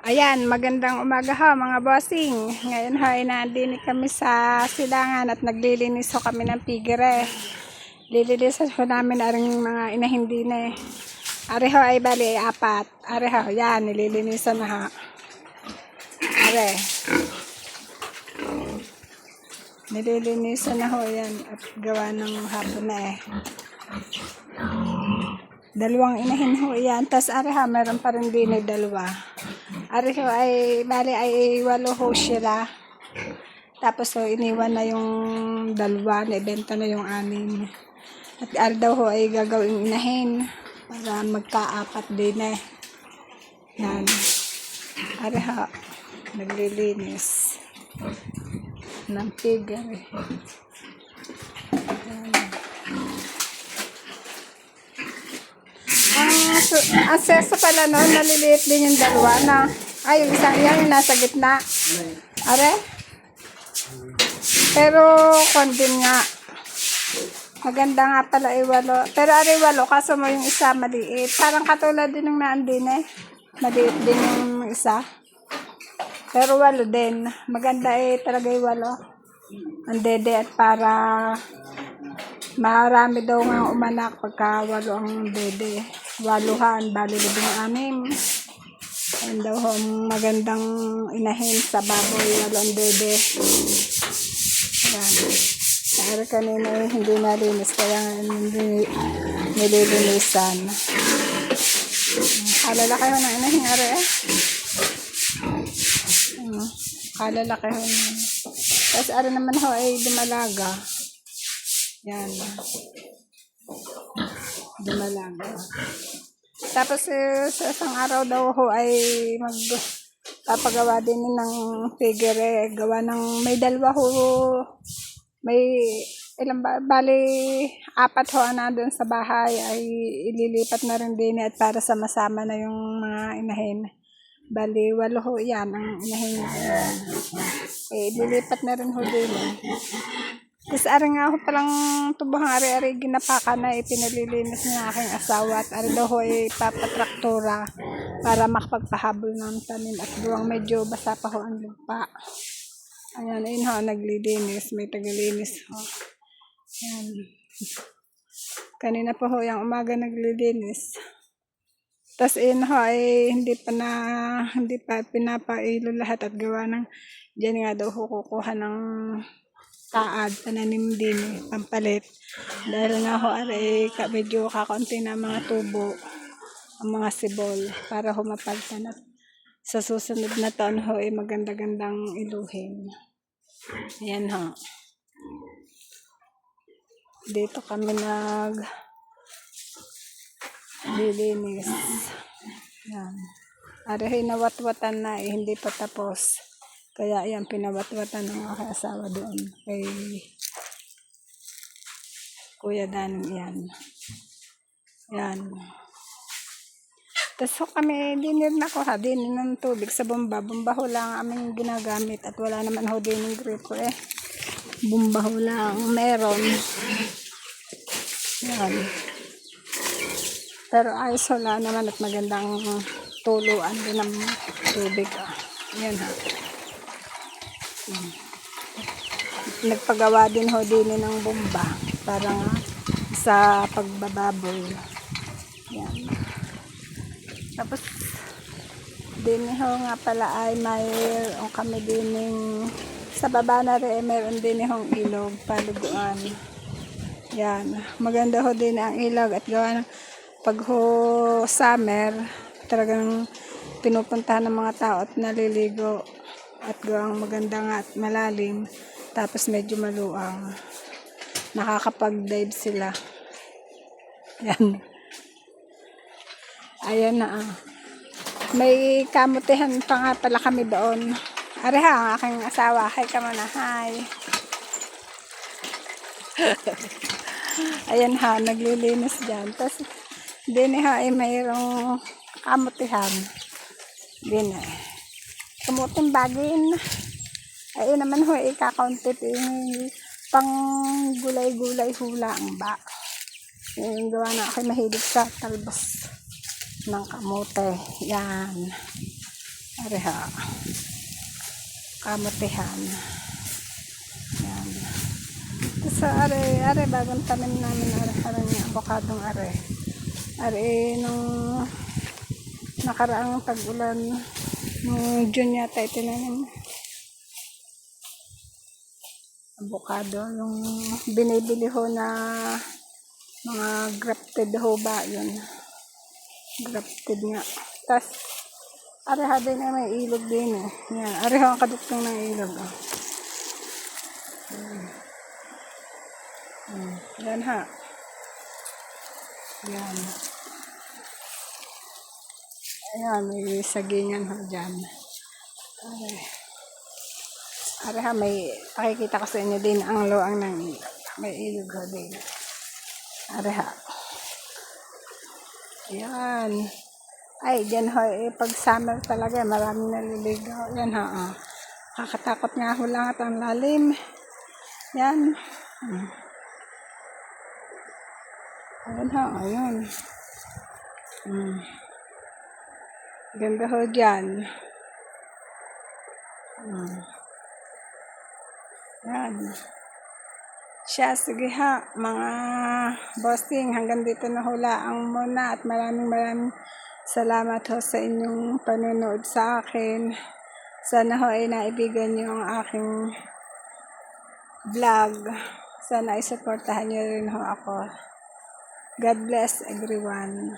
Ayan, magandang umaga ho mga bossing. Ngayon ho ay nandini kami sa silangan at naglilinis ho kami ng pigere. Lilinis ho namin na rin mga inahindi na eh. Are ho ay bali apat. Are ho, yan, nililinisan na ho. Are. Nililinisan na ho yan at gawa ng hapon na eh. Dalawang inahin ho yan. Tapos are ho, meron pa rin din eh, dalawa. Ari ho ay, bali ay 8 ho sila. Tapos ho, iniwan na yung dalawa, naibenta na yung 6. At ari daw ho ay gagawing inahin para magkaapat din eh. Yan. Ari ho, naglilinis ng pigere. Ang seso pala no, naliliit din yung dalawa na. Ay, yung isang yan, yung nasa gitna. Are? Pero, kondin nga. Maganda nga pala 8. Pero are 8, kaso mo yung isa maliit. Parang katulad din ng naandin eh. Maliit din yung isa. Pero 8 din. Maganda eh talaga yung 8. Ang dede at para marami daw nga umanak pagka 8 ang dede. 8han, bali 16. Ayun daw ho, magandang inahin sa baboy, 8 ang dede. Ayan. Pero kanina eh, hindi nalinis, kaya hindi nililinisan. Kalalaki ho ng inahin, are eh. Kalalaki ho. Tapos are naman ho ay dumalaga. Yan. Dumalaga. Tapos sa isang araw daw ho ay magpapagawa din ng pigere. Gawa ng may 2 ho. May ilang bali 4 ho na doon sa bahay ay ililipat na rin din at para sama-sama na yung mga inahin. Bali 8 ho yan ang inahin. Ililipat na rin ho din. Tapos ari nga ho palang tubuhang ari-ari ginapaka na pinalilinis ng aking asawa at ari daw ho papatraktura para makapagpahabol ng tanim at buwang medyo basa pa ho ang lupa. Ayan, ayun ho, naglilinis, may tagalinis ho. Ayan. Kanina po ho yung umaga naglilinis. Tapos ayun ho ay hindi pa pinapailo lahat at gawa ng diyan nga daw ho kukuha ng taad, pananim din, pampalit. Dahil nga ho, medyo kakaunti na mga tubo, ang mga sibol, para humapaltan at sa susunod na taon ho, maganda-gandang iluhin. Ayan ho. Dito kami lilinis. Ayan. Ari nawatwatan na hindi pa tapos. Kaya yan, pinawatwatan ng aking asawa doon kay Kuya Dan. Yan. Yan. Tapos so, kami dinner na ko ha, din ng tubig sa bomba. Bomba ho lang aming ginagamit at wala naman ho din ng gripo eh. Bomba ho lang meron. Yan. Pero ayos ho lang naman at magandang tuluan din ng tubig. Yan ha. Nagpagawa din ho din ng bomba para nga sa pagbababoy. Yan. Tapos din ho nga pala ay mayroon kami din sa baba na rin meron din hong ilog paluguan. Yan. Maganda ho din ang ilog at gawa ng pag ho summer talagang pinupuntahan ng mga tao at naliligo. At gawang maganda nga at malalim. Tapos medyo maluang. Nakakapag-dive sila. Yan. Ayan na. May kamutihan pa nga pala kami doon. Ari ha, ang aking asawa. Hi ka muna. Hi. Ayan ha, naglilinis dyan. Tapos din ha ay mayroong kamutihan. Din eh. Kamuting bagin. Ayun naman ho, ikakauntit pang gulay-gulay hula ang ba. Yung gawa na ako mahilig sa talbos ng kamote. Yan. Are ha. Kamutihan. Yan. Tapos are, bagong tanim namin, are yung avocadong are. Are, nung nakaraang tag-ulan, nung June yata itinanim. Avocado, yung binibili ho na mga grafted ho ba, yun. Grafted nga. Tapos, areha din na may ilog din eh. Yan, areha ang kaduktong ng ilog. Oh. Yan ha. Yan. Ayan, may sagingan ho dyan. Areha, may pakikita ko sa inyo din ang loang ng ilog. May ilog ho din. Areha. Yan. Ay, dyan ho, pag summer talaga, maraming naliligaw. Yan ha, oh. Kakatakot nga ho lang at ang lalim. Yan. Ayan ha, ayun. Ganda ho dyan. Yan. Siya, sige ha, mga bossing, hanggang dito na hulaan muna at maraming salamat ho sa inyong panonood sa akin. Sana ho ay naibigan niyo ang aking vlog. Sana ay supportahan niyo rin ho ako. God bless everyone.